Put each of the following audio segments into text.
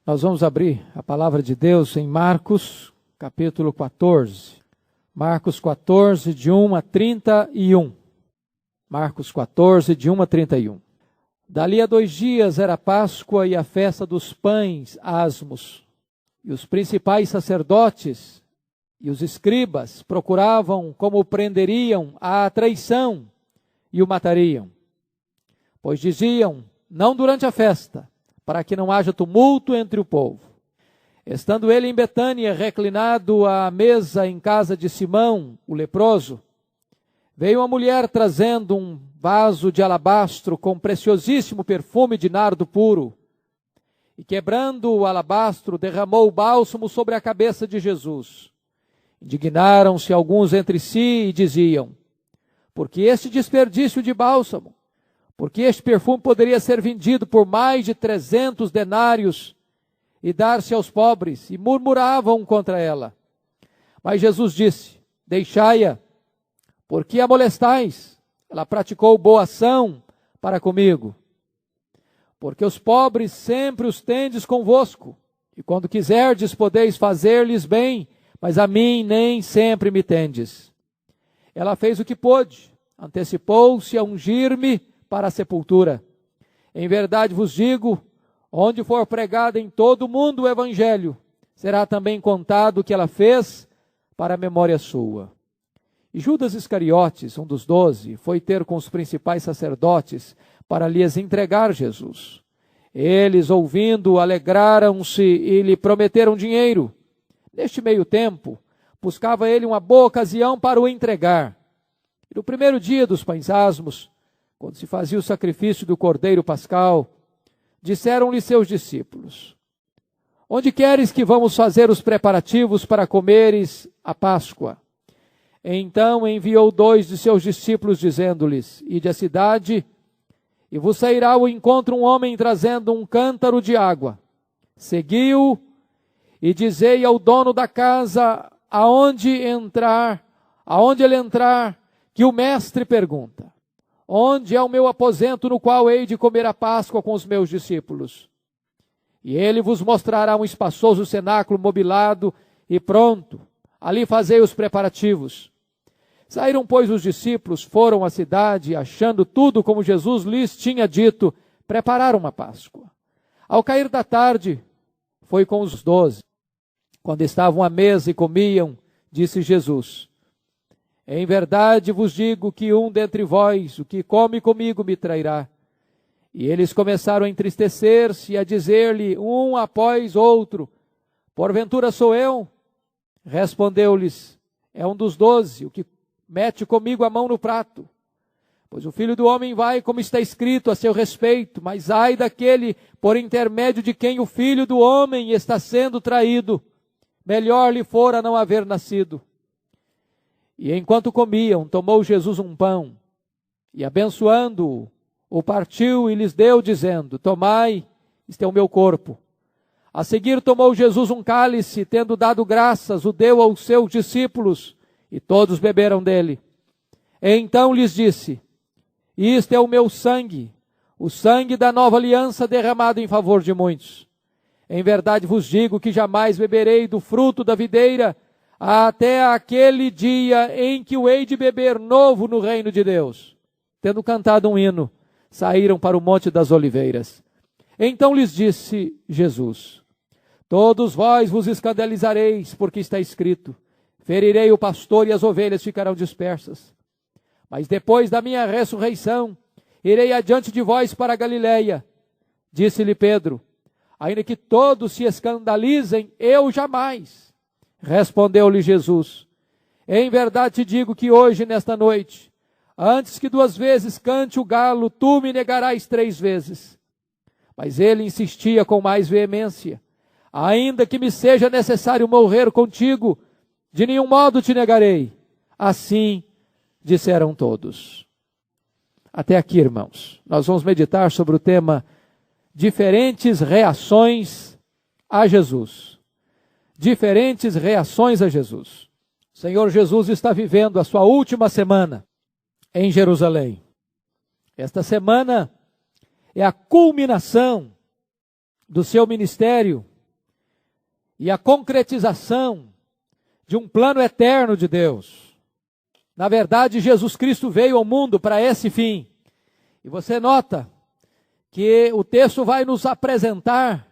Nós vamos abrir a palavra de Deus em Marcos, capítulo 14. Marcos 14, de 1 a 31. Marcos 14, de 1 a 31. Dali a 2 dias era a Páscoa e a festa dos pães asmos. E os principais sacerdotes e os escribas procuravam como o prenderiam à traição e o matariam. Pois diziam, não durante a festa, para que não haja tumulto entre o povo. Estando ele em Betânia, reclinado à mesa em casa de Simão, o leproso, veio uma mulher trazendo um vaso de alabastro com preciosíssimo perfume de nardo puro, e quebrando o alabastro, derramou o bálsamo sobre a cabeça de Jesus. Indignaram-se alguns entre si e diziam, por que este desperdício de bálsamo? Porque este perfume poderia ser vendido por mais de 300 denários e dar-se aos pobres, e murmuravam contra ela. Mas Jesus disse, deixai-a, porque a molestais? Ela praticou boa ação para comigo. Porque os pobres sempre os tendes convosco, e quando quiserdes podeis fazer-lhes bem, mas a mim nem sempre me tendes. Ela fez o que pôde, antecipou-se a ungir-me para a sepultura. Em verdade vos digo, onde for pregado em todo o mundo o evangelho, será também contado o que ela fez para a memória sua. E Judas Iscariotes, um dos 12, foi ter com os principais sacerdotes para lhes entregar Jesus. Eles, ouvindo, alegraram-se e lhe prometeram dinheiro. Neste meio tempo, buscava ele uma boa ocasião para o entregar. E no primeiro dia dos pães asmos, quando se fazia o sacrifício do cordeiro pascal, disseram-lhe seus discípulos, onde queres que vamos fazer os preparativos para comeres a Páscoa? Então enviou 2 de seus discípulos, dizendo-lhes, ide à cidade, e vos sairá ao encontro um homem trazendo um cântaro de água. Segui-o, e dizei ao dono da casa, aonde ele entrar, que o mestre pergunta, onde é o meu aposento no qual hei de comer a Páscoa com os meus discípulos? E ele vos mostrará um espaçoso cenáculo mobilado e pronto. Ali fazei os preparativos. Saíram, pois, os discípulos, foram à cidade, achando tudo como Jesus lhes tinha dito, prepararam uma Páscoa. Ao cair da tarde, foi com os 12. Quando estavam à mesa e comiam, disse Jesus, em verdade vos digo que um dentre vós, o que come comigo, me trairá. E eles começaram a entristecer-se e a dizer-lhe, um após outro, porventura sou eu? Respondeu-lhes, é um dos 12, o que mete comigo a mão no prato. Pois o Filho do Homem vai, como está escrito a seu respeito, mas ai daquele por intermédio de quem o Filho do Homem está sendo traído. Melhor lhe fora não haver nascido. E enquanto comiam, tomou Jesus um pão, e abençoando-o, o partiu e lhes deu, dizendo, tomai, este é o meu corpo. A seguir tomou Jesus um cálice, tendo dado graças, o deu aos seus discípulos, e todos beberam dele. Então lhes disse, isto é o meu sangue, o sangue da nova aliança derramado em favor de muitos. Em verdade vos digo que jamais beberei do fruto da videira, até aquele dia em que o hei de beber novo no reino de Deus. Tendo cantado um hino, saíram para o Monte das Oliveiras. Então lhes disse Jesus, todos vós vos escandalizareis, porque está escrito, ferirei o pastor e as ovelhas ficarão dispersas. Mas depois da minha ressurreição, irei adiante de vós para a Galileia. Disse-lhe Pedro, ainda que todos se escandalizem, eu jamais. Respondeu-lhe Jesus, em verdade te digo que hoje, nesta noite, antes que 2 vezes cante o galo, tu me negarás 3 vezes. Mas ele insistia com mais veemência, ainda que me seja necessário morrer contigo, de nenhum modo te negarei. Assim disseram todos. Até aqui, irmãos, nós vamos meditar sobre o tema diferentes reações a Jesus. Diferentes reações a Jesus. O Senhor Jesus está vivendo a sua última semana em Jerusalém. Esta semana é a culminação do seu ministério e a concretização de um plano eterno de Deus. Na verdade, Jesus Cristo veio ao mundo para esse fim. E você nota que o texto vai nos apresentar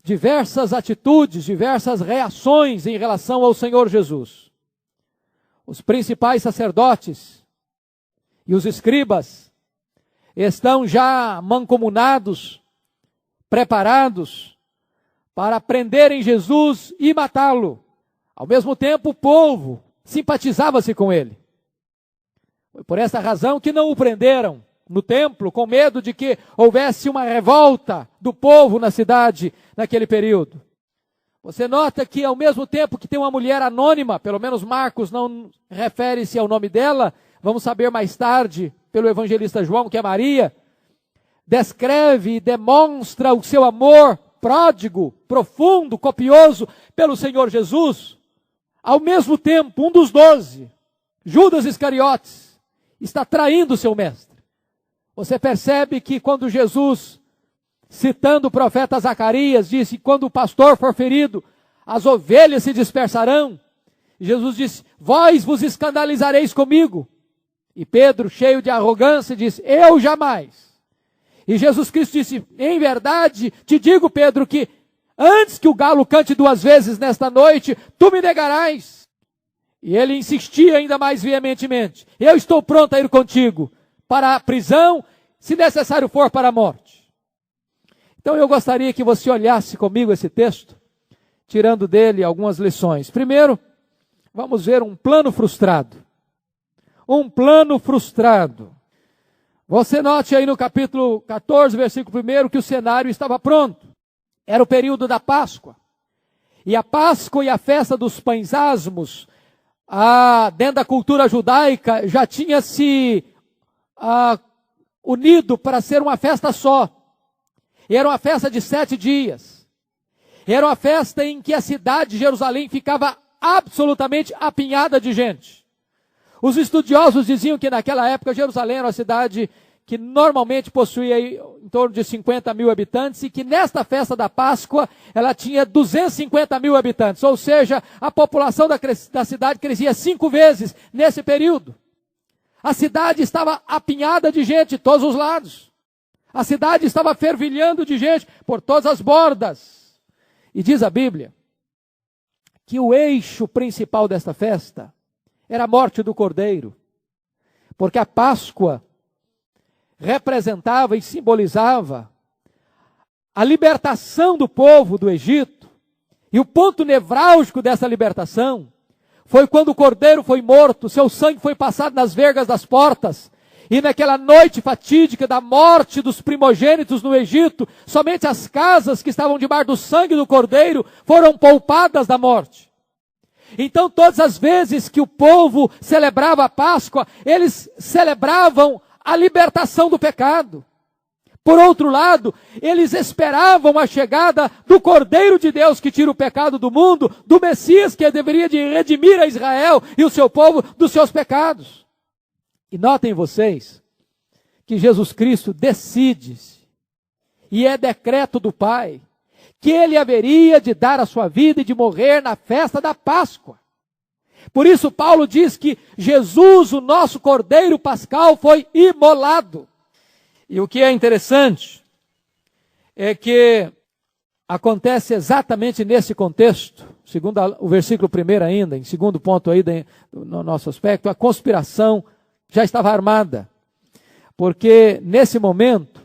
diversas atitudes, diversas reações em relação ao Senhor Jesus. Os principais sacerdotes e os escribas estão já mancomunados, preparados para prenderem Jesus e matá-lo. Ao mesmo tempo, o povo simpatizava-se com ele. Foi por essa razão que não o prenderam no templo, com medo de que houvesse uma revolta do povo na cidade naquele período. Você nota que ao mesmo tempo que tem uma mulher anônima, pelo menos Marcos não refere-se ao nome dela, vamos saber mais tarde pelo evangelista João que é Maria, descreve e demonstra o seu amor pródigo, profundo, copioso pelo Senhor Jesus. Ao mesmo tempo, um dos 12, Judas Iscariotes, está traindo seu mestre. Você percebe que quando Jesus, citando o profeta Zacarias, disse, quando o pastor for ferido, as ovelhas se dispersarão. Jesus disse, vós vos escandalizareis comigo. E Pedro, cheio de arrogância, disse, eu jamais. E Jesus Cristo disse, em verdade, te digo, Pedro, que antes que o galo cante 2 vezes nesta noite, tu me negarás. E ele insistia ainda mais veementemente, eu estou pronto a ir contigo para a prisão, se necessário for para a morte. Então eu gostaria que você olhasse comigo esse texto, tirando dele algumas lições. Primeiro, vamos ver um plano frustrado. Um plano frustrado. Você note aí no capítulo 14, versículo 1, que o cenário estava pronto. Era o período da Páscoa. E a Páscoa e a festa dos pães asmos, dentro da cultura judaica, já tinha se unido para ser uma festa só. E era uma festa de 7 dias. Era uma festa em que a cidade de Jerusalém ficava absolutamente apinhada de gente. Os estudiosos diziam que naquela época Jerusalém era uma cidade que normalmente possuía em torno de 50 mil habitantes e que nesta festa da Páscoa ela tinha 250 mil habitantes. Ou seja, a população da cidade crescia 5 vezes nesse período. A cidade estava apinhada de gente de todos os lados. A cidade estava fervilhando de gente por todas as bordas. E diz a Bíblia que o eixo principal desta festa era a morte do Cordeiro. Porque a Páscoa representava e simbolizava a libertação do povo do Egito. E o ponto nevrálgico dessa libertação foi quando o Cordeiro foi morto, seu sangue foi passado nas vergas das portas. E naquela noite fatídica da morte dos primogênitos no Egito, somente as casas que estavam debaixo do sangue do Cordeiro foram poupadas da morte. Então todas as vezes que o povo celebrava a Páscoa, eles celebravam a libertação do pecado. Por outro lado, eles esperavam a chegada do Cordeiro de Deus que tira o pecado do mundo, do Messias que deveria de redimir a Israel e o seu povo dos seus pecados. E notem vocês que Jesus Cristo decide, e é decreto do Pai, que ele haveria de dar a sua vida e de morrer na festa da Páscoa. Por isso Paulo diz que Jesus, o nosso Cordeiro Pascal, foi imolado. E o que é interessante é que acontece exatamente nesse contexto, segundo o versículo 1 ainda, em segundo ponto aí no nosso aspecto, a conspiração já estava armada. Porque nesse momento,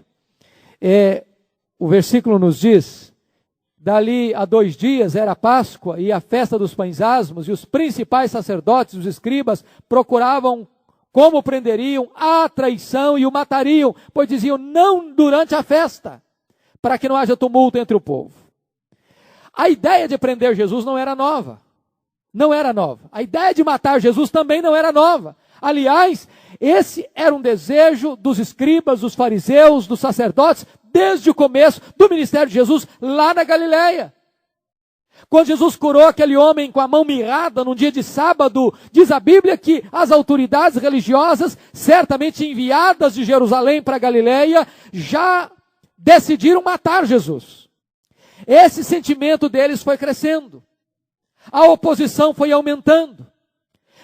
o versículo nos diz, dali a 2 dias era a Páscoa e a festa dos pães asmos, e os principais sacerdotes, os escribas, procuravam como prenderiam a traição e o matariam, pois diziam, não durante a festa, para que não haja tumulto entre o povo. A ideia de prender Jesus não era nova. Não era nova. A ideia de matar Jesus também não era nova. Aliás, esse era um desejo dos escribas, dos fariseus, dos sacerdotes, desde o começo do ministério de Jesus, lá na Galileia. Quando Jesus curou aquele homem com a mão mirrada num dia de sábado, diz a Bíblia que as autoridades religiosas, certamente enviadas de Jerusalém para a Galileia, já decidiram matar Jesus. esse sentimento deles foi crescendo. A oposição foi aumentando.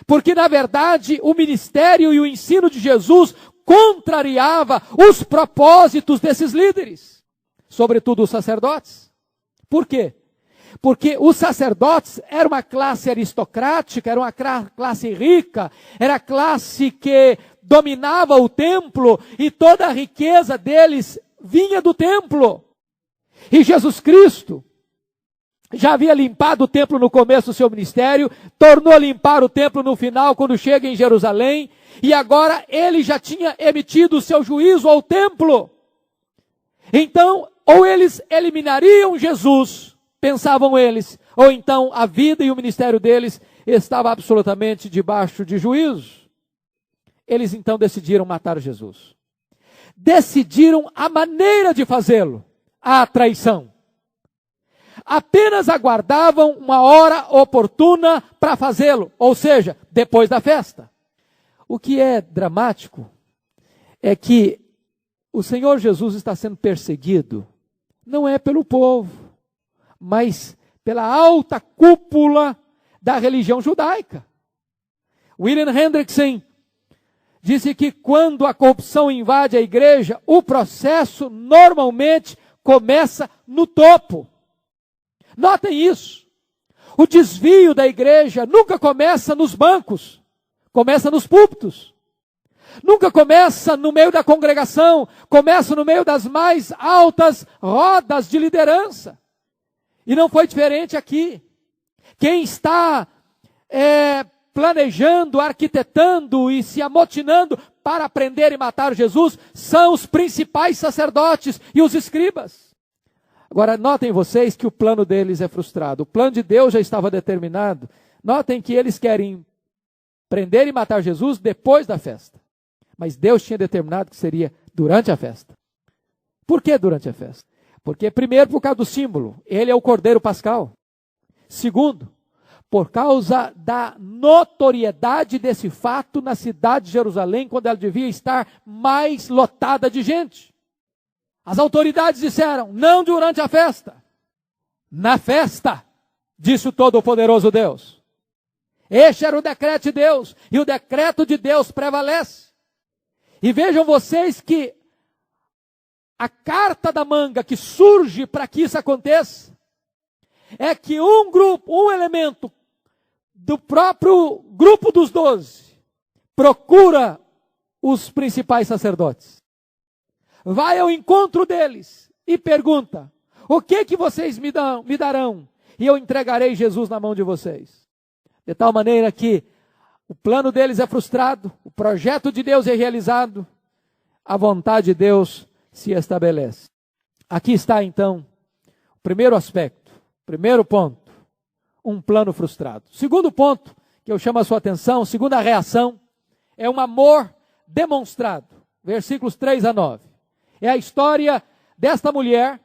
Porque, na verdade, o ministério e o ensino de Jesus contrariava os propósitos desses líderes, sobretudo os sacerdotes. Por quê? Porque os sacerdotes eram uma classe aristocrática, era uma classe rica, era a classe que dominava o templo e toda a riqueza deles vinha do templo. E Jesus Cristo já havia limpado o templo no começo do seu ministério, tornou a limpar o templo no final, quando chega em Jerusalém, e agora ele já tinha emitido o seu juízo ao templo. Então, ou eles eliminariam Jesus, pensavam eles, ou então a vida e o ministério deles estava absolutamente debaixo de juízo. Eles então decidiram matar Jesus. Decidiram a maneira de fazê-lo, a traição. Apenas aguardavam uma hora oportuna para fazê-lo, ou seja, depois da festa. O que é dramático é que o Senhor Jesus está sendo perseguido, não é pelo povo, mas pela alta cúpula da religião judaica. William Hendrickson disse que quando a corrupção invade a igreja, o processo normalmente começa no topo. Notem isso. O desvio da igreja nunca começa nos bancos, começa nos púlpitos. Nunca começa no meio da congregação, começa no meio das mais altas rodas de liderança. E não foi diferente aqui. Quem está planejando, arquitetando e se amotinando para prender e matar Jesus são os principais sacerdotes e os escribas. Agora, notem vocês que o plano deles é frustrado. O plano de Deus já estava determinado. Notem que eles querem prender e matar Jesus depois da festa. Mas Deus tinha determinado que seria durante a festa. Por que durante a festa? Porque, primeiro, por causa do símbolo. Ele é o Cordeiro Pascal. Segundo, por causa da notoriedade desse fato na cidade de Jerusalém, quando ela devia estar mais lotada de gente. As autoridades disseram, não durante a festa. Na festa, disse o Todo-Poderoso Deus. Este era o decreto de Deus, e o decreto de Deus prevalece. E vejam vocês que a carta da manga que surge para que isso aconteça, é que um elemento do próprio grupo dos 12, procura os principais sacerdotes. Vai ao encontro deles e pergunta, o que vocês me darão? E eu entregarei Jesus na mão de vocês. De tal maneira que o plano deles é frustrado, o projeto de Deus é realizado, a vontade de Deus se estabelece. Aqui está então o primeiro aspecto, primeiro ponto, um plano frustrado. Segundo ponto que eu chamo a sua atenção, segunda reação, é um amor demonstrado. Versículos 3 a 9. É a história desta mulher.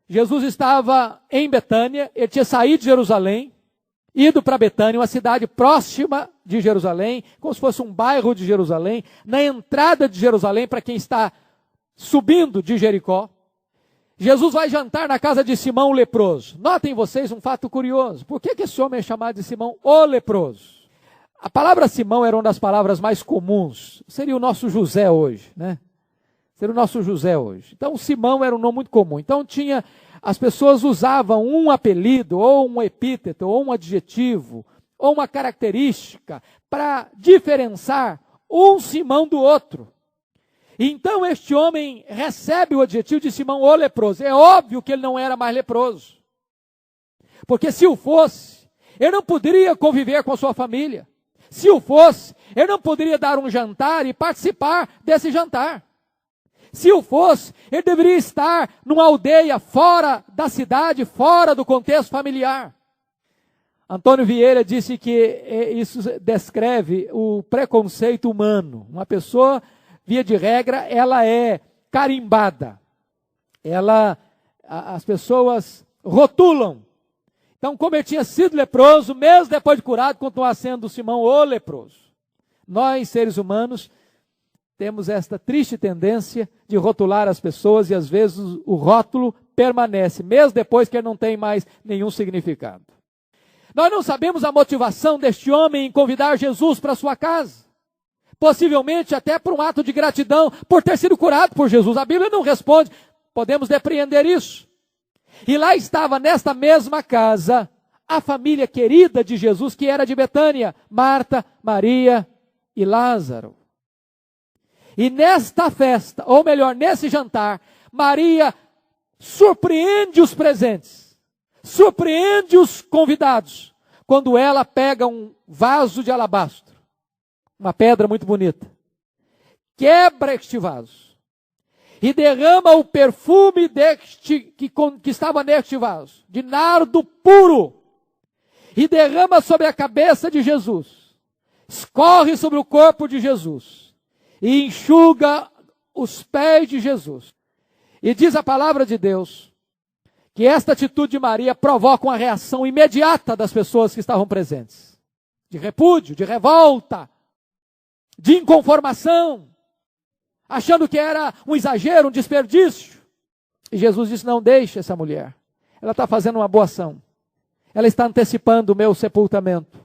Jesus estava em Betânia, ele tinha saído de Jerusalém, ido para Betânia, uma cidade próxima de Jerusalém, como se fosse um bairro de Jerusalém, na entrada de Jerusalém, para quem está subindo de Jericó. Jesus vai jantar na casa de Simão o leproso. Notem vocês um fato curioso. Por que esse homem é chamado de Simão o leproso? A palavra Simão era uma das palavras mais comuns. Seria o nosso José hoje, né? Seria o nosso José hoje. Então, Simão era um nome muito comum. Então, as pessoas usavam um apelido, ou um epíteto, ou um adjetivo, ou uma característica, para diferenciar um Simão do outro. Então, este homem recebe o adjetivo de Simão o leproso. É óbvio que ele não era mais leproso. Porque se o fosse, ele não poderia conviver com a sua família. Se o fosse, ele não poderia dar um jantar e participar desse jantar. Se o fosse, ele deveria estar numa aldeia fora da cidade, fora do contexto familiar. Antônio Vieira disse que isso descreve o preconceito humano. Uma pessoa, via de regra, ela é carimbada. As pessoas rotulam. Então, como ele tinha sido leproso, mesmo depois de curado, continua sendo Simão o leproso. Nós, seres humanos, temos esta triste tendência de rotular as pessoas e às vezes o rótulo permanece, mesmo depois que ele não tem mais nenhum significado. Nós não sabemos a motivação deste homem em convidar Jesus para sua casa. Possivelmente até por um ato de gratidão por ter sido curado por Jesus. A Bíblia não responde, podemos depreender isso. E lá estava nesta mesma casa a família querida de Jesus, que era de Betânia, Marta, Maria e Lázaro. E nesta festa, ou melhor, nesse jantar, Maria surpreende os presentes, surpreende os convidados, quando ela pega um vaso de alabastro, uma pedra muito bonita, quebra este vaso e derrama o perfume que estava neste vaso, de nardo puro, e derrama sobre a cabeça de Jesus, escorre sobre o corpo de Jesus, e enxuga os pés de Jesus. E diz a palavra de Deus, que esta atitude de Maria provoca uma reação imediata das pessoas que estavam presentes. De repúdio, de revolta, de inconformação, achando que era um exagero, um desperdício. E Jesus disse, não deixe essa mulher. Ela está fazendo uma boa ação. Ela está antecipando o meu sepultamento.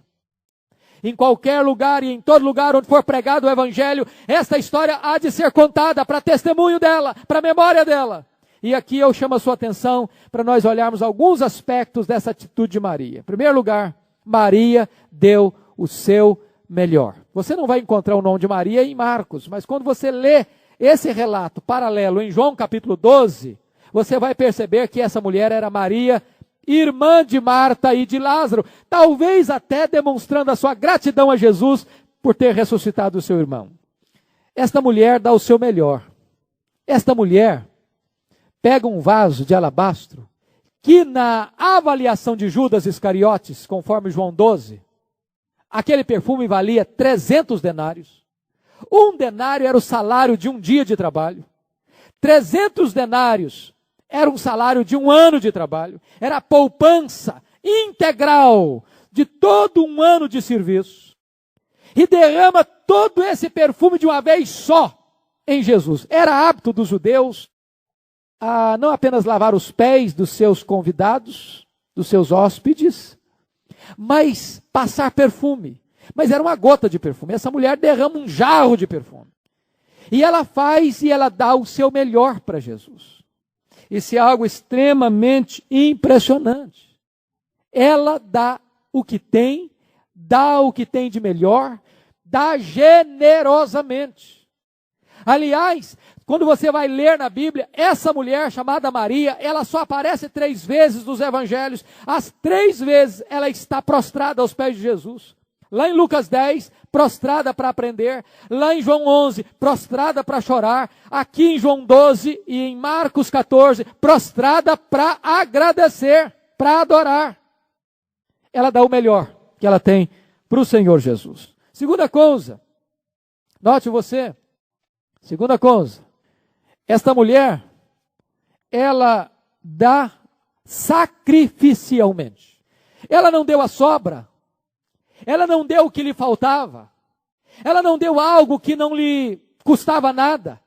Em qualquer lugar e em todo lugar onde for pregado o Evangelho, esta história há de ser contada para testemunho dela, para memória dela. E aqui eu chamo a sua atenção para nós olharmos alguns aspectos dessa atitude de Maria. Em primeiro lugar, Maria deu o seu melhor. Você não vai encontrar o nome de Maria em Marcos, mas quando você lê esse relato paralelo em João capítulo 12, você vai perceber que essa mulher era Maria, irmã de Marta e de Lázaro, talvez até demonstrando a sua gratidão a Jesus por ter ressuscitado o seu irmão. Esta mulher dá o seu melhor. Esta mulher pega um vaso de alabastro, que na avaliação de Judas Iscariotes, conforme João 12, aquele perfume valia 300 denários. Um denário era o salário de um dia de trabalho. 300 denários era um salário de um ano de trabalho. Era a poupança integral de todo um ano de serviço. E derrama todo esse perfume de uma vez só em Jesus. Era hábito dos judeus a não apenas lavar os pés dos seus convidados, dos seus hóspedes, mas passar perfume. Mas era uma gota de perfume. Essa mulher derrama um jarro de perfume. E ela faz e ela dá o seu melhor para Jesus. Isso é algo extremamente impressionante. Ela dá o que tem de melhor, dá generosamente. Aliás, quando você vai ler na Bíblia, essa mulher chamada Maria, ela só aparece 3 vezes nos evangelhos. As 3 vezes ela está prostrada aos pés de Jesus. Lá em Lucas 10, prostrada para aprender. Lá em João 11, prostrada para chorar. Aqui em João 12 e em Marcos 14, prostrada para agradecer, para adorar. Ela dá o melhor que ela tem para o Senhor Jesus. Segunda coisa, note você, segunda coisa, esta mulher, ela dá sacrificialmente. Ela não deu a sobra. Ela não deu o que lhe faltava. Ela não deu algo que não lhe custava nada.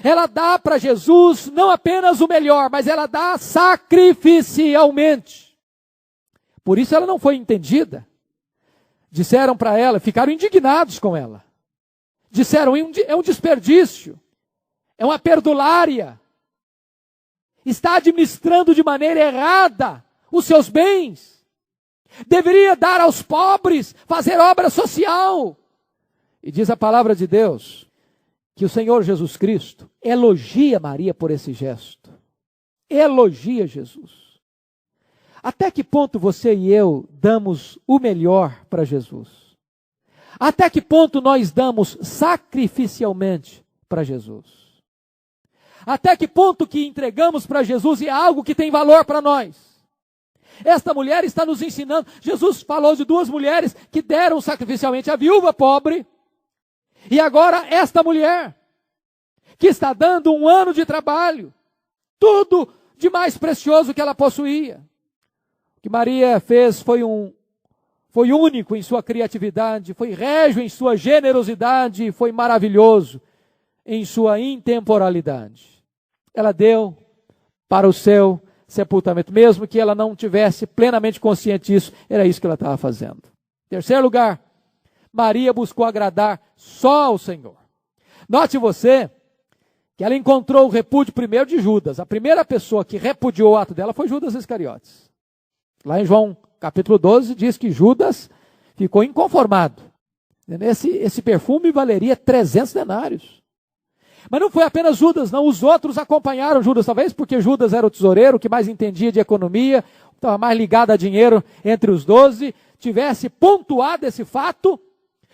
Ela dá para Jesus não apenas o melhor, mas ela dá sacrificialmente. Por isso ela não foi entendida. Disseram para ela, ficaram indignados com ela. Disseram, é um desperdício. É uma perdulária. Está administrando de maneira errada os seus bens. Deveria dar aos pobres, fazer obra social. E diz a palavra de Deus que o Senhor Jesus Cristo elogia Maria por esse gesto. Elogia Jesus. Até que ponto você e eu damos o melhor para Jesus? Até que ponto nós damos sacrificialmente para Jesus? Até que ponto que entregamos para Jesus é algo que tem valor para nós? Esta mulher está nos ensinando. Jesus falou de 2 mulheres que deram sacrificialmente, a viúva pobre, e agora esta mulher, que está dando um ano de trabalho, tudo de mais precioso que ela possuía. O que Maria fez foi foi único em sua criatividade, foi régio em sua generosidade, foi maravilhoso em sua intemporalidade. Ela deu para o seu sepultamento, mesmo que ela não tivesse plenamente consciente disso, era isso que ela estava fazendo. Terceiro lugar, Maria buscou agradar só ao Senhor. Note você que ela encontrou o repúdio primeiro de Judas. A primeira pessoa que repudiou o ato dela foi Judas Iscariotes. Lá em João capítulo 12 diz que Judas ficou inconformado. Esse perfume valeria 300 denários. Mas não foi apenas Judas, não. Os outros acompanharam Judas, talvez porque Judas era o tesoureiro que mais entendia de economia, estava mais ligado a dinheiro entre os 12, tivesse pontuado esse fato,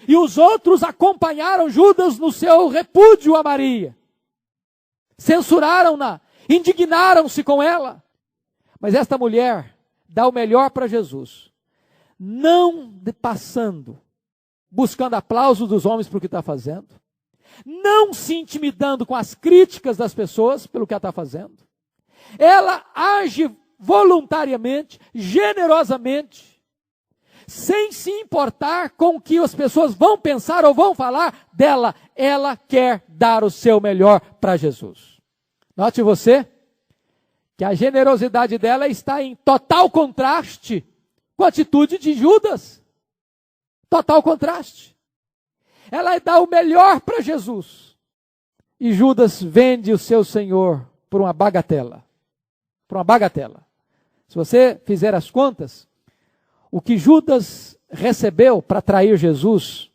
e os outros acompanharam Judas no seu repúdio a Maria. Censuraram-na, indignaram-se com ela. Mas esta mulher dá o melhor para Jesus, não passando, buscando aplausos dos homens por o que está fazendo, não se intimidando com as críticas das pessoas pelo que ela está fazendo. Ela age voluntariamente, generosamente, sem se importar com o que as pessoas vão pensar ou vão falar dela. Ela quer dar o seu melhor para Jesus. Note você que a generosidade dela está em total contraste com a atitude de Judas. Total contraste. Ela dá o melhor para Jesus. E Judas vende o seu Senhor por uma bagatela. Por uma bagatela. Se você fizer as contas, o que Judas recebeu para trair Jesus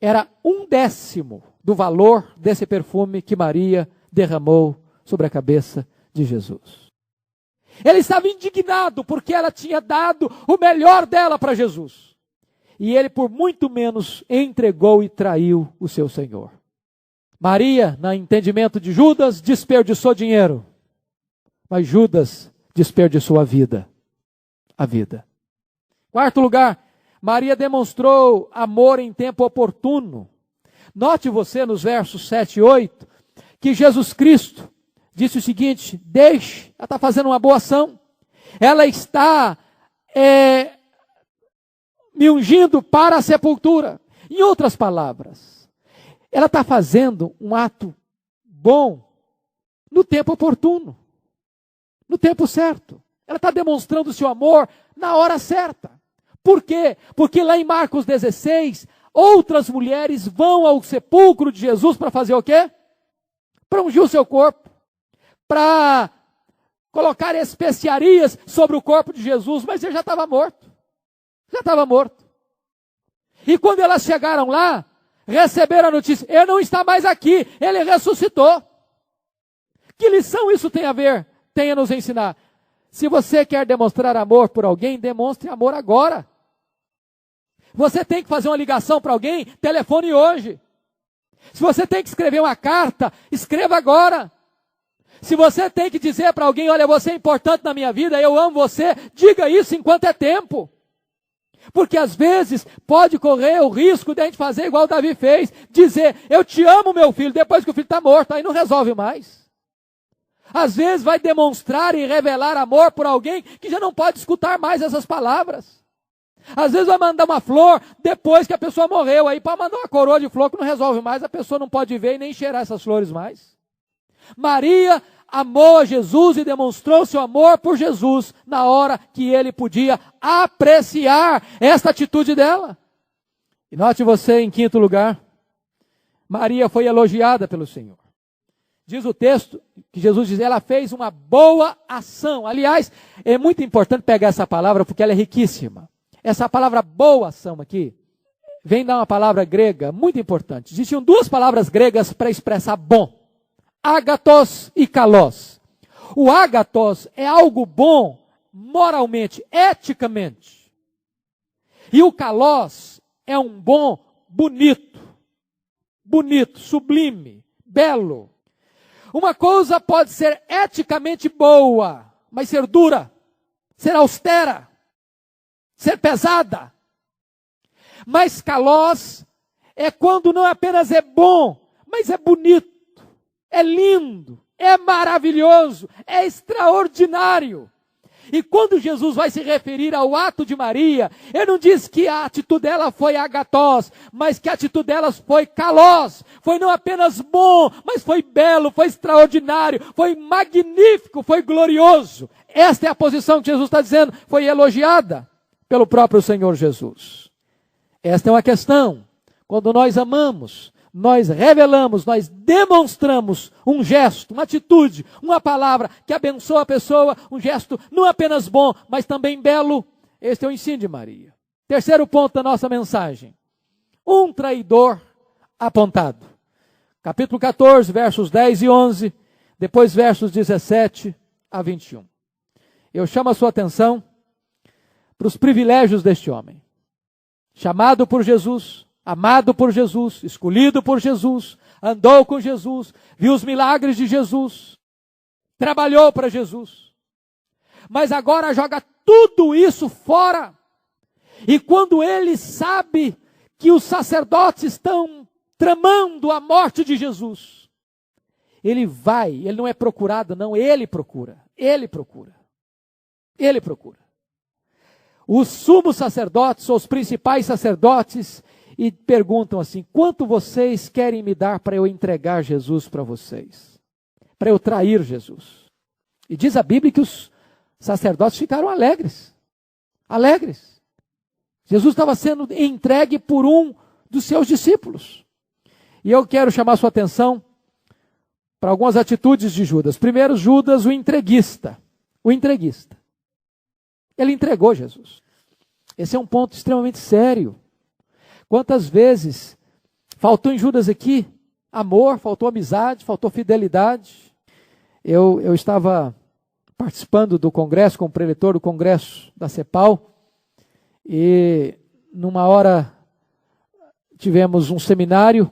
era 1/10 do valor desse perfume que Maria derramou sobre a cabeça de Jesus. Ele estava indignado porque ela tinha dado o melhor dela para Jesus. E ele, por muito menos, entregou e traiu o seu Senhor. Maria, no entendimento de Judas, desperdiçou dinheiro. Mas Judas desperdiçou a vida. A vida. Quarto lugar, Maria demonstrou amor em tempo oportuno. Note você nos versos 7 e 8, que Jesus Cristo disse o seguinte: deixe, ela está fazendo uma boa ação. Ela está me ungindo para a sepultura. Em outras palavras, ela está fazendo um ato bom no tempo oportuno, no tempo certo. Ela está demonstrando o seu amor na hora certa. Por quê? Porque lá em Marcos 16, outras mulheres vão ao sepulcro de Jesus para fazer o quê? Para ungir o seu corpo, para colocar especiarias sobre o corpo de Jesus, mas ele já estava morto. Já estava morto. E quando elas chegaram lá, receberam a notícia: ele não está mais aqui, ele ressuscitou. Que lição isso tem a nos ensinar? Se você quer demonstrar amor por alguém, demonstre amor agora. Você tem que fazer uma ligação para alguém, telefone hoje. Se você tem que escrever uma carta, escreva agora. Se você tem que dizer para alguém: olha, você é importante na minha vida, eu amo você, diga isso enquanto é tempo. Porque às vezes pode correr o risco de a gente fazer igual o Davi fez, dizer: eu te amo, meu filho, depois que o filho está morto, aí não resolve mais. Às vezes vai demonstrar e revelar amor por alguém que já não pode escutar mais essas palavras. Às vezes vai mandar uma flor depois que a pessoa morreu, aí para mandar uma coroa de flor que não resolve mais, a pessoa não pode ver e nem cheirar essas flores mais. Maria amou a Jesus e demonstrou seu amor por Jesus na hora que ele podia apreciar esta atitude dela. E note você, em quinto lugar, Maria foi elogiada pelo Senhor. Diz o texto que Jesus diz: ela fez uma boa ação. Aliás, é muito importante pegar essa palavra porque ela é riquíssima. Essa palavra boa ação aqui vem da uma palavra grega muito importante. Existiam duas palavras gregas para expressar bom: ágatos e kalos. O ágatos é algo bom moralmente, eticamente. E o kalos é um bom bonito. Bonito, sublime, belo. Uma coisa pode ser eticamente boa, mas ser dura, ser austera, ser pesada. Mas kalos é quando não apenas é bom, mas é bonito. É lindo, é maravilhoso, é extraordinário. E quando Jesus vai se referir ao ato de Maria, ele não diz que a atitude dela foi agatós, mas que a atitude dela foi kalós. Foi não apenas bom, mas foi belo, foi extraordinário, foi magnífico, foi glorioso. Esta é a posição que Jesus está dizendo, foi elogiada pelo próprio Senhor Jesus. Esta é uma questão. Quando nós amamos, nós revelamos, nós demonstramos um gesto, uma atitude, uma palavra que abençoa a pessoa, um gesto não apenas bom, mas também belo. Este é o ensino de Maria. Terceiro ponto da nossa mensagem. Um traidor apontado. Capítulo 14, versos 10 e 11, depois versos 17 a 21. Eu chamo a sua atenção para os privilégios deste homem. Chamado por Jesus, amado por Jesus, escolhido por Jesus, andou com Jesus, viu os milagres de Jesus, trabalhou para Jesus. Mas agora joga tudo isso fora. E quando ele sabe que os sacerdotes estão tramando a morte de Jesus, ele vai, ele não é procurado, não, ele procura. Os sumos sacerdotes, ou os principais sacerdotes, e perguntam assim: quanto vocês querem me dar para eu entregar Jesus para vocês? Para eu trair Jesus? E diz a Bíblia que os sacerdotes ficaram alegres. Alegres. Jesus estava sendo entregue por um dos seus discípulos. E eu quero chamar sua atenção para algumas atitudes de Judas. Primeiro, Judas, o entreguista. O entreguista. Ele entregou Jesus. Esse é um ponto extremamente sério. Quantas vezes faltou em Judas aqui amor, faltou amizade, faltou fidelidade. Eu estava participando do congresso, como preletor do congresso da CEPAL, e numa hora tivemos um seminário,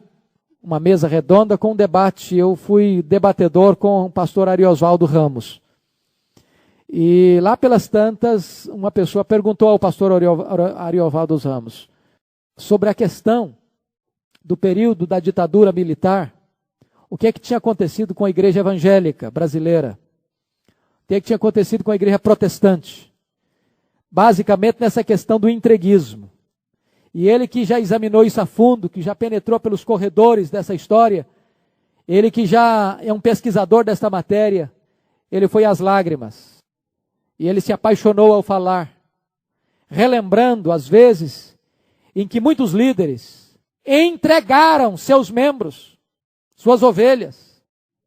uma mesa redonda com um debate. Eu fui debatedor com o pastor Ariosvaldo Ramos. E lá pelas tantas, uma pessoa perguntou ao pastor Ariosvaldo Ramos sobre a questão do período da ditadura militar, o que é que tinha acontecido com a igreja evangélica brasileira, o que é que tinha acontecido com a igreja protestante, basicamente nessa questão do entreguismo. E ele que já examinou isso a fundo, que já penetrou pelos corredores dessa história, ele que já é um pesquisador desta matéria, ele foi às lágrimas. E ele se apaixonou ao falar, relembrando as vezes em que muitos líderes entregaram seus membros, suas ovelhas,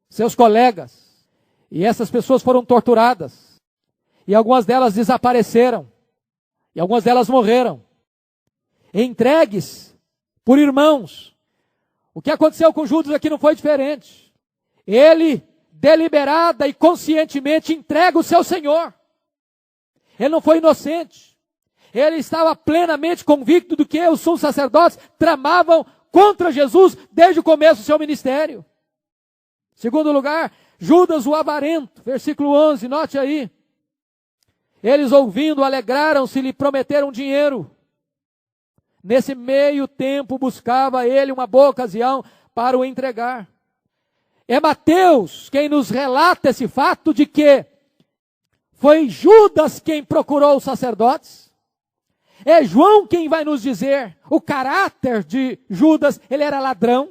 seus colegas, e essas pessoas foram torturadas, e algumas delas desapareceram, e algumas delas morreram, entregues por irmãos. O que aconteceu com Judas aqui não foi diferente. Ele, deliberada e conscientemente, entrega o seu Senhor. Ele não foi inocente. Ele estava plenamente convicto do que os sumos sacerdotes tramavam contra Jesus desde o começo do seu ministério. Segundo lugar, Judas o avarento, versículo 11, note aí. Eles ouvindo, alegraram-se e lhe prometeram dinheiro. Nesse meio tempo buscava ele uma boa ocasião para o entregar. É Mateus quem nos relata esse fato de que foi Judas quem procurou os sacerdotes. É João quem vai nos dizer o caráter de Judas. Ele era ladrão.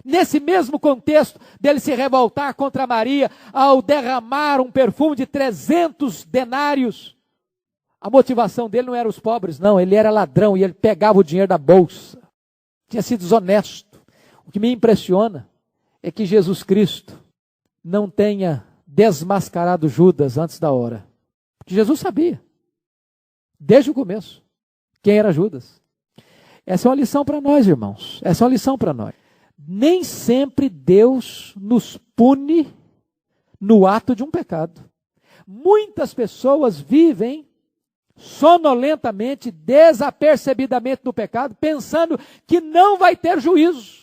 Nesse mesmo contexto dele se revoltar contra Maria ao derramar um perfume de 300 denários. A motivação dele não era os pobres, não. Ele era ladrão e ele pegava o dinheiro da bolsa. Tinha sido desonesto. O que me impressiona é que Jesus Cristo não tenha desmascarado Judas antes da hora. Porque Jesus sabia, desde o começo, quem era Judas. Essa é uma lição para nós, irmãos. Essa é uma lição para nós. Nem sempre Deus nos pune no ato de um pecado. Muitas pessoas vivem sonolentamente, desapercebidamente no pecado, pensando que não vai ter juízo.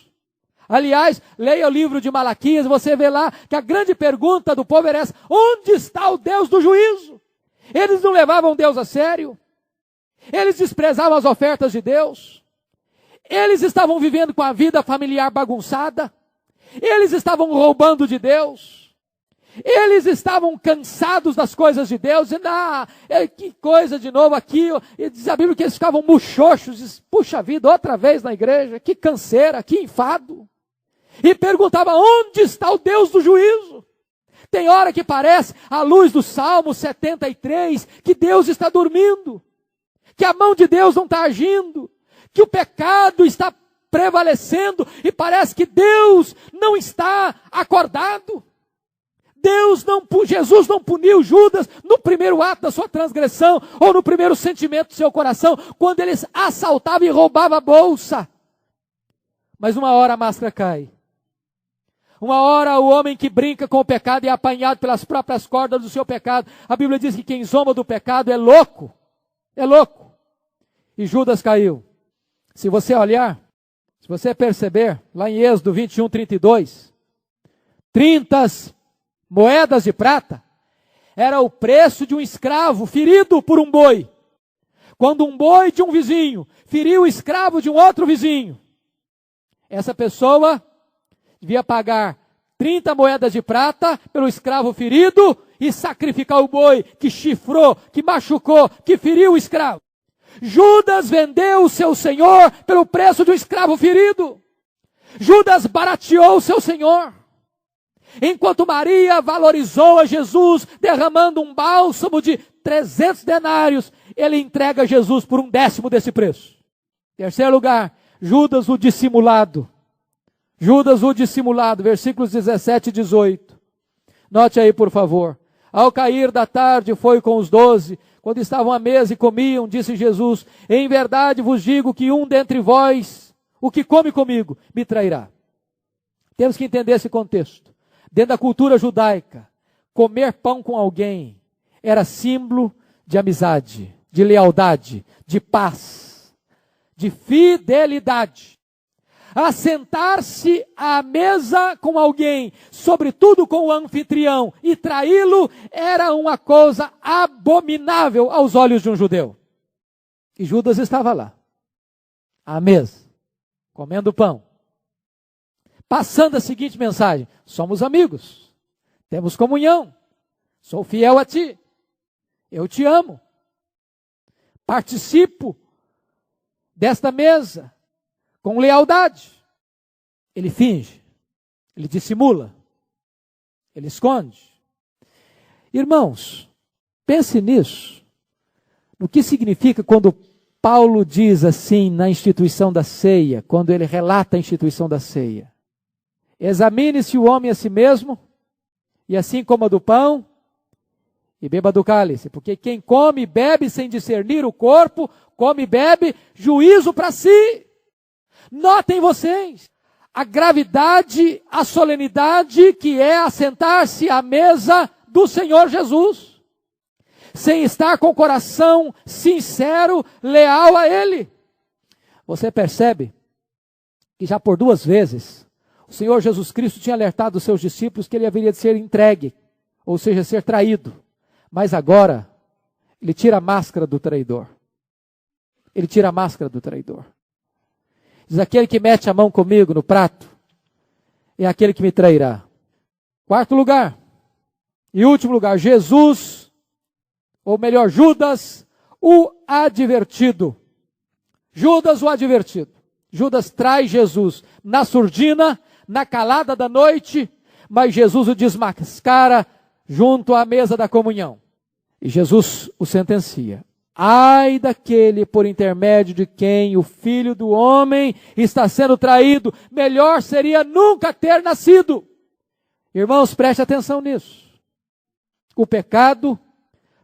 Aliás, leia o livro de Malaquias, você vê lá que a grande pergunta do povo era essa: onde está o Deus do juízo? Eles não levavam Deus a sério. Eles desprezavam as ofertas de Deus. Eles estavam vivendo com a vida familiar bagunçada. Eles estavam roubando de Deus. Eles estavam cansados das coisas de Deus, e que coisa de novo aqui. E diz a Bíblia que eles ficavam muxoxos, diz, puxa vida, outra vez na igreja, que canseira, que enfado. E perguntava, onde está o Deus do juízo? Tem hora que parece, à luz do Salmo 73, que Deus está dormindo, que a mão de Deus não está agindo, que o pecado está prevalecendo, e parece que Deus não está acordado. Jesus não puniu Judas no primeiro ato da sua transgressão, ou no primeiro sentimento do seu coração, quando eles assaltavam e roubavam a bolsa. Mas uma hora a máscara cai. Uma hora o homem que brinca com o pecado é apanhado pelas próprias cordas do seu pecado. A Bíblia diz que quem zomba do pecado é louco. É louco. E Judas caiu. Se você olhar, se você perceber, lá em Êxodo 21, 32, 30 moedas de prata era o preço de um escravo ferido por um boi. Quando um boi de um vizinho feriu o escravo de um outro vizinho, essa pessoa devia pagar 30 moedas de prata pelo escravo ferido e sacrificar o boi que chifrou, que machucou, que feriu o escravo. Judas vendeu o seu senhor pelo preço de um escravo ferido. Judas barateou o seu senhor. Enquanto Maria valorizou a Jesus, derramando um bálsamo de 300 denários, ele entrega Jesus por 1/10 desse preço. Terceiro lugar, Judas o dissimulado. Judas o dissimulado, versículos 17 e 18. Note aí, por favor. Ao cair da tarde, foi com os 12, quando estavam à mesa e comiam, disse Jesus, em verdade vos digo que um dentre vós, o que come comigo, me trairá. Temos que entender esse contexto. Dentro da cultura judaica, comer pão com alguém era símbolo de amizade, de lealdade, de paz, de fidelidade. Assentar-se à mesa com alguém, sobretudo com o anfitrião, e traí-lo, era uma coisa abominável aos olhos de um judeu. E Judas estava lá, à mesa, comendo pão, passando a seguinte mensagem: somos amigos, temos comunhão, sou fiel a ti, eu te amo, participo desta mesa com lealdade. Ele finge, ele dissimula, ele esconde. Irmãos, pense nisso, no que significa quando Paulo diz assim na instituição da ceia, quando ele relata a instituição da ceia. Examine-se o homem a si mesmo, e assim coma do pão, e beba do cálice, porque quem come e bebe sem discernir o corpo, come e bebe juízo para si. Notem vocês a gravidade, a solenidade que é assentar-se à mesa do Senhor Jesus, sem estar com o coração sincero, leal a Ele. Você percebe que já por 2 vezes o Senhor Jesus Cristo tinha alertado os seus discípulos que ele haveria de ser entregue, ou seja, ser traído. Mas agora, ele tira a máscara do traidor. Ele tira a máscara do traidor. Diz, aquele que mete a mão comigo no prato, é aquele que me trairá. 4º lugar, e último lugar, Jesus, ou melhor, Judas, o advertido. Judas, o advertido. Judas traz Jesus na surdina, na calada da noite, mas Jesus o desmascara junto à mesa da comunhão. E Jesus o sentencia. Ai daquele por intermédio de quem o Filho do Homem está sendo traído, melhor seria nunca ter nascido. Irmãos, preste atenção nisso. O pecado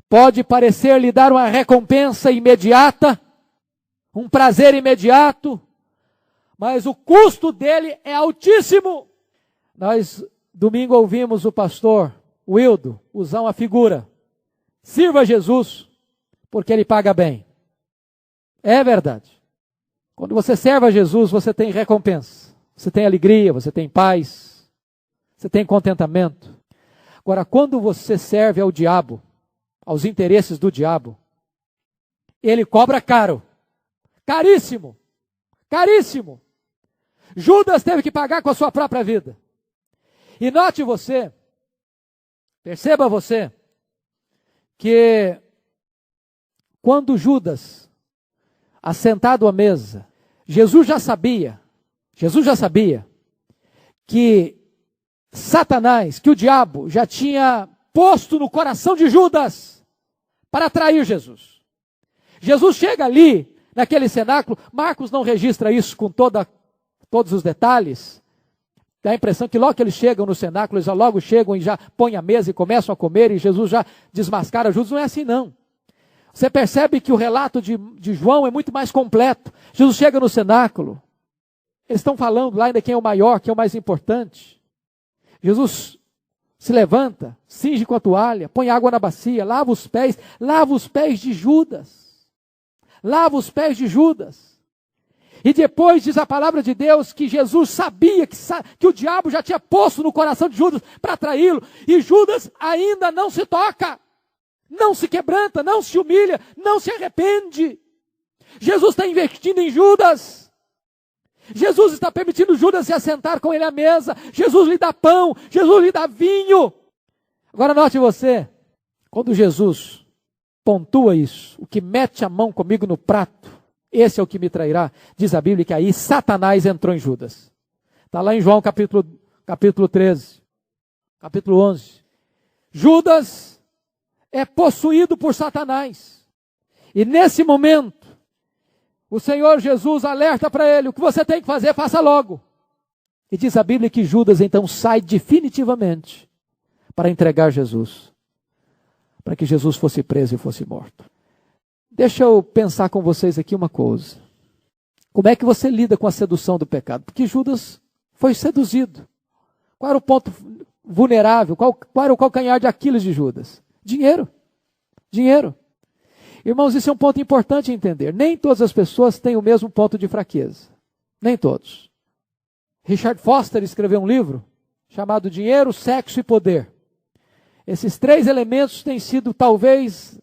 pode parecer lhe dar uma recompensa imediata, um prazer imediato, mas o custo dele é altíssimo. Nós, domingo, ouvimos o pastor Wildo usar uma figura. Sirva Jesus, porque ele paga bem. É verdade. Quando você serve a Jesus, você tem recompensa. Você tem alegria, você tem paz, você tem contentamento. Agora, quando você serve ao diabo, aos interesses do diabo, ele cobra caro. Caríssimo. Caríssimo. Judas teve que pagar com a sua própria vida. E note você Perceba você que quando Judas, assentado à mesa, Jesus já sabia que Satanás, que o diabo já tinha posto no coração de Judas para trair Jesus. Jesus chega ali, naquele cenáculo, Marcos não registra isso com todos os detalhes. Dá a impressão que logo que eles chegam no cenáculo, eles já logo chegam e já põem a mesa e começam a comer, e Jesus já desmascara Judas. Não é assim não. Você percebe que o relato de João é muito mais completo. Jesus chega no cenáculo, eles estão falando lá ainda quem é o maior, quem é o mais importante. Jesus se levanta, cinge com a toalha, põe água na bacia, lava os pés de Judas. Lava os pés de Judas. E depois diz a palavra de Deus que Jesus sabia que o diabo já tinha posto no coração de Judas para traí-lo. E Judas ainda não se toca, não se quebranta, não se humilha, não se arrepende. Jesus está investindo em Judas. Jesus está permitindo Judas se assentar com ele à mesa. Jesus lhe dá pão, Jesus lhe dá vinho. Agora note você, quando Jesus pontua isso, o que mete a mão comigo no prato, esse é o que me trairá, diz a Bíblia que aí Satanás entrou em Judas. Está lá em João capítulo 13, capítulo 11. Judas é possuído por Satanás. E nesse momento, o Senhor Jesus alerta para ele, o que você tem que fazer, faça logo. E diz a Bíblia que Judas então sai definitivamente para entregar Jesus, para que Jesus fosse preso e fosse morto. Deixa eu pensar com vocês aqui uma coisa. Como é que você lida com a sedução do pecado? Porque Judas foi seduzido. Qual era o ponto vulnerável? Qual era o calcanhar de Aquiles de Judas? Dinheiro. Dinheiro. Irmãos, isso é um ponto importante entender. Nem todas as pessoas têm o mesmo ponto de fraqueza. Nem todos. Richard Foster escreveu um livro chamado Dinheiro, Sexo e Poder. Esses três elementos têm sido talvez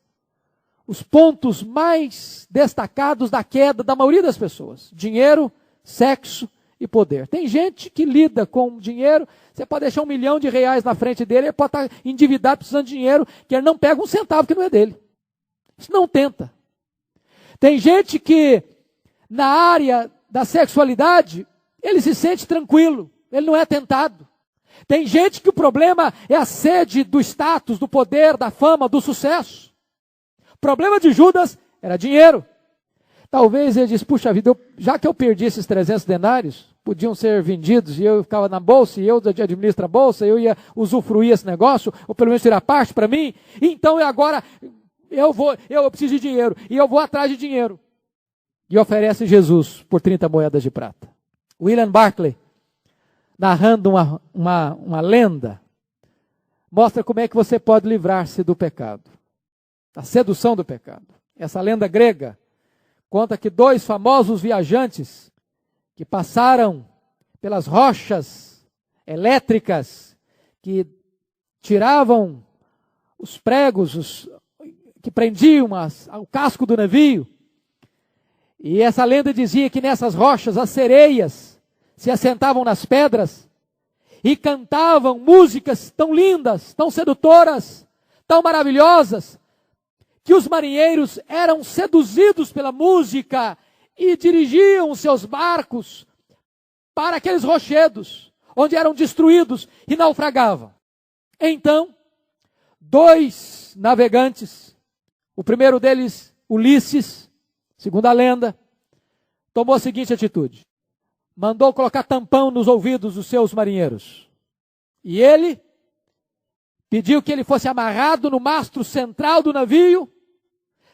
os pontos mais destacados da queda da maioria das pessoas. Dinheiro, sexo e poder. Tem gente que lida com dinheiro, você pode deixar R$1 milhão na frente dele, ele pode estar endividado, precisando de dinheiro, que ele não pega um centavo que não é dele. Isso não tenta. Tem gente que, na área da sexualidade, ele se sente tranquilo, ele não é tentado. Tem gente que o problema é a sede do status, do poder, da fama, do sucesso. O problema de Judas era dinheiro. Talvez ele disse, puxa vida, já que eu perdi esses 300 denários, podiam ser vendidos e eu ficava na bolsa e eu administro a bolsa, eu ia usufruir esse negócio, ou pelo menos tirar parte para mim, então agora eu preciso de dinheiro e eu vou atrás de dinheiro. E oferece Jesus por 30 moedas de prata. William Barclay, narrando uma lenda, mostra como é que você pode livrar-se do pecado, da sedução do pecado. Essa lenda grega conta que 2 famosos viajantes que passaram pelas rochas elétricas que tiravam os pregos, que prendiam ao casco do navio. E essa lenda dizia que nessas rochas as sereias se assentavam nas pedras e cantavam músicas tão lindas, tão sedutoras, tão maravilhosas, que os marinheiros eram seduzidos pela música e dirigiam os seus barcos para aqueles rochedos, onde eram destruídos e naufragavam. Então, 2 navegantes, o primeiro deles, Ulisses, segundo a lenda, tomou a seguinte atitude: mandou colocar tampão nos ouvidos dos seus marinheiros. E ele pediu que ele fosse amarrado no mastro central do navio,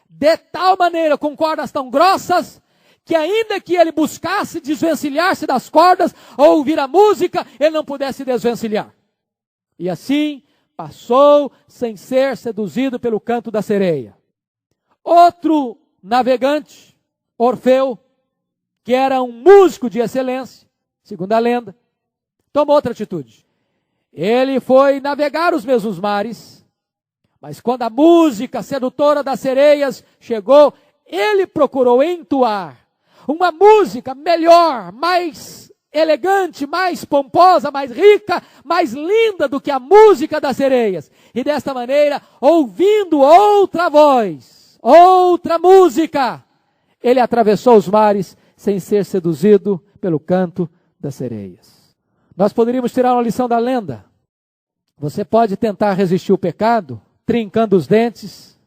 de tal maneira, com cordas tão grossas, que ainda que ele buscasse desvencilhar-se das cordas ou ouvir a música, ele não pudesse desvencilhar. E assim passou sem ser seduzido pelo canto da sereia. Outro navegante, Orfeu, que era um músico de excelência, segundo a lenda, tomou outra atitude. Ele foi navegar os mesmos mares, mas quando a música sedutora das sereias chegou, ele procurou entoar uma música melhor, mais elegante, mais pomposa, mais rica, mais linda do que a música das sereias. E desta maneira, ouvindo outra voz, outra música, ele atravessou os mares sem ser seduzido pelo canto das sereias. Nós poderíamos tirar uma lição da lenda. Você pode tentar resistir o pecado, trincando os dentes,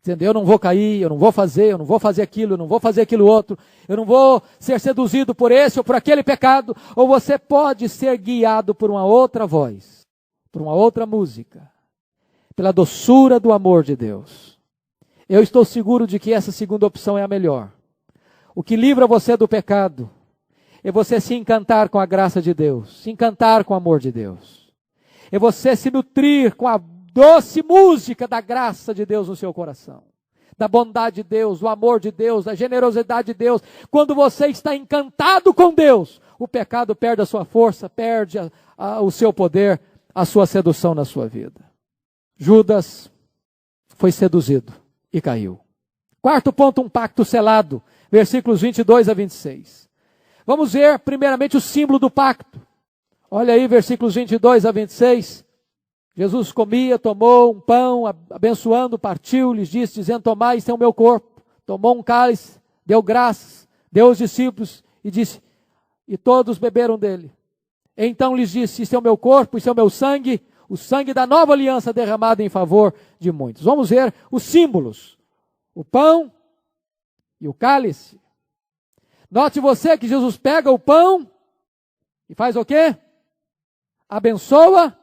dizendo, eu não vou cair, eu não vou fazer aquilo, eu não vou fazer aquilo outro, eu não vou ser seduzido por esse ou por aquele pecado. Ou você pode ser guiado por uma outra voz, por uma outra música, pela doçura do amor de Deus. Eu estou seguro de que essa segunda opção é a melhor. O que livra você do pecado é você se encantar com a graça de Deus, se encantar com o amor de Deus. É você se nutrir com a doce música da graça de Deus no seu coração, da bondade de Deus, do amor de Deus, da generosidade de Deus. Quando você está encantado com Deus, o pecado perde a sua força, perde o seu poder, a sua sedução na sua vida. Judas foi seduzido e caiu. Quarto ponto, um pacto selado, versículos 22 a 26. Vamos ver primeiramente o símbolo do pacto. Olha aí, versículos 22 a 26. Jesus comia, tomou um pão, abençoando, partiu, lhes disse, dizendo, tomai, isto é o meu corpo. Tomou um cálice, deu graças, deu aos discípulos e disse, e todos beberam dele. Então lhes disse, isto é o meu corpo, isto é o meu sangue, o sangue da nova aliança derramado em favor de muitos. Vamos ver os símbolos, o pão e o cálice. Note você que Jesus pega o pão e faz o quê? Abençoa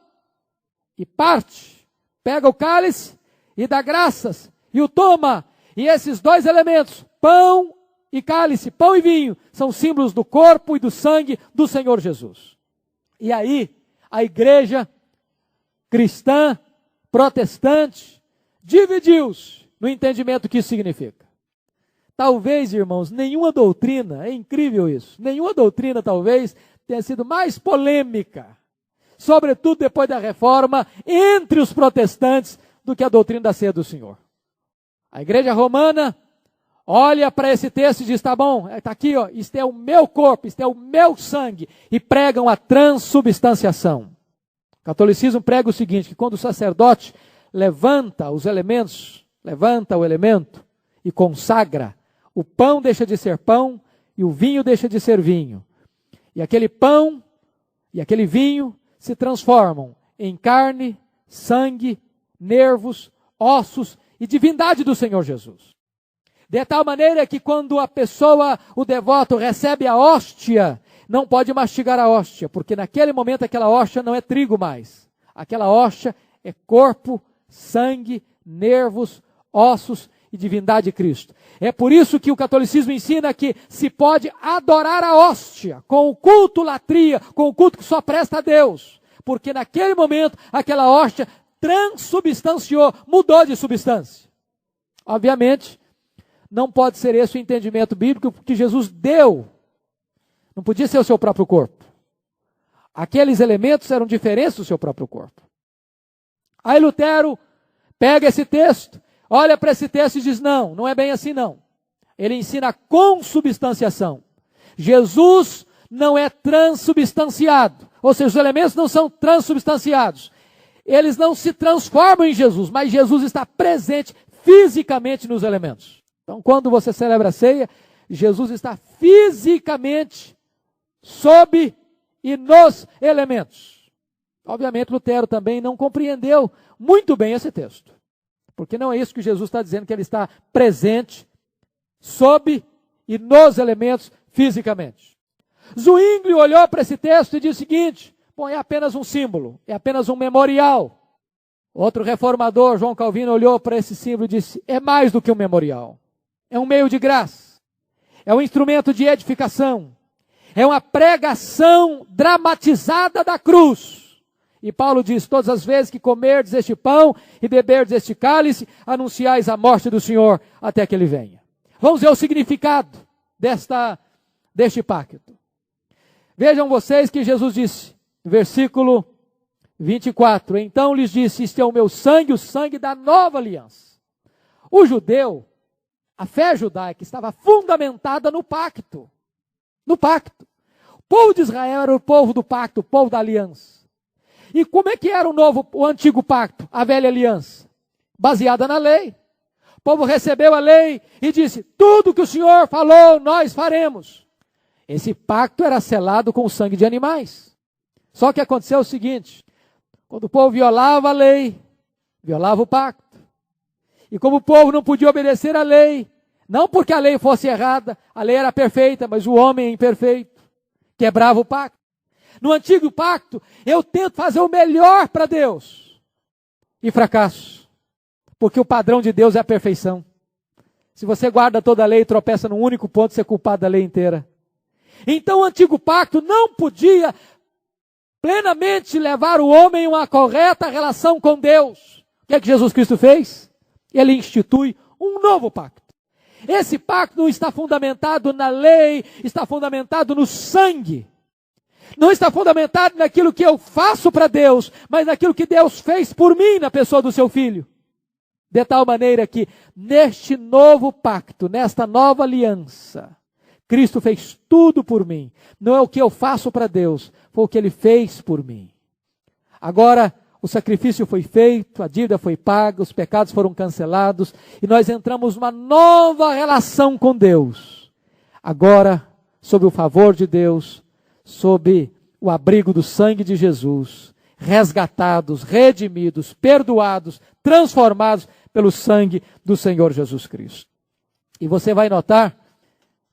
e parte, pega o cálice e dá graças, e o toma. E esses dois elementos, pão e cálice, pão e vinho, são símbolos do corpo e do sangue do Senhor Jesus. E aí, a igreja cristã, protestante, dividiu-se no entendimento que isso significa. Talvez, irmãos, nenhuma doutrina, é incrível isso, nenhuma doutrina talvez tenha sido mais polêmica, sobretudo depois da reforma, entre os protestantes, do que a doutrina da ceia do Senhor. A igreja romana olha para esse texto e diz, tá bom, está aqui, ó, isto é o meu corpo, isto é o meu sangue, e pregam a transubstanciação. O catolicismo prega o seguinte, que quando o sacerdote levanta os elementos, levanta o elemento e consagra, o pão deixa de ser pão e o vinho deixa de ser vinho. E aquele pão e aquele vinho se transformam em carne, sangue, nervos, ossos e divindade do Senhor Jesus. De tal maneira que quando a pessoa, o devoto, recebe a hóstia, não pode mastigar a hóstia, porque naquele momento aquela hóstia não é trigo mais. Aquela hóstia é corpo, sangue, nervos, ossos e divindade de Cristo. É por isso que o catolicismo ensina que se pode adorar a hóstia com o culto latria, com o culto que só presta a Deus. Porque naquele momento, aquela hóstia transubstanciou, mudou de substância. Obviamente, não pode ser esse o entendimento bíblico que Jesus deu. Não podia ser o seu próprio corpo. Aqueles elementos eram diferentes do seu próprio corpo. Aí Lutero pega esse texto, olha para esse texto e diz, não, não é bem assim não. Ele ensina a consubstanciação. Jesus não é transubstanciado. Ou seja, os elementos não são transubstanciados. Eles não se transformam em Jesus, mas Jesus está presente fisicamente nos elementos. Então, quando você celebra a ceia, Jesus está fisicamente sob e nos elementos. Obviamente, Lutero também não compreendeu muito bem esse texto. Porque não é isso que Jesus está dizendo, que ele está presente, sob e nos elementos fisicamente. Zwingli olhou para esse texto e disse o seguinte, bom, é apenas um símbolo, é apenas um memorial. Outro reformador, João Calvino, olhou para esse símbolo e disse, é mais do que um memorial. É um meio de graça, é um instrumento de edificação, é uma pregação dramatizada da cruz. E Paulo diz, todas as vezes que comerdes este pão e beberdes este cálice, anunciais a morte do Senhor até que ele venha. Vamos ver o significado deste pacto. Vejam vocês que Jesus disse, versículo 24, então lhes disse, isto é o meu sangue, o sangue da nova aliança. O judeu, a fé judaica estava fundamentada no pacto. No pacto. povo de Israel era o povo do pacto, o povo da aliança. E como é que era o antigo pacto, a velha aliança? Baseada na lei. O povo recebeu a lei e disse, tudo que o Senhor falou, nós faremos. Esse pacto era selado com o sangue de animais. Só que aconteceu o seguinte, quando o povo violava a lei, violava o pacto. E como o povo não podia obedecer à lei, não porque a lei fosse errada, a lei era perfeita, mas o homem é imperfeito, quebrava o pacto. No antigo pacto, eu tento fazer o melhor para Deus e fracasso, porque o padrão de Deus é a perfeição. Se você guarda toda a lei e tropeça num único ponto, você é culpado da lei inteira. Então o antigo pacto não podia plenamente levar o homem a uma correta relação com Deus. O que é que Jesus Cristo fez? Ele institui um novo pacto. Esse pacto não está fundamentado na lei, está fundamentado no sangue. Não está fundamentado naquilo que eu faço para Deus, mas naquilo que Deus fez por mim na pessoa do seu Filho. De tal maneira que neste novo pacto, nesta nova aliança, Cristo fez tudo por mim. Não é o que eu faço para Deus, foi o que Ele fez por mim. Agora, o sacrifício foi feito, a dívida foi paga, os pecados foram cancelados, e nós entramos numa nova relação com Deus. Agora, sob o favor de Deus, sob o abrigo do sangue de Jesus, resgatados, redimidos, perdoados, transformados pelo sangue do Senhor Jesus Cristo. E você vai notar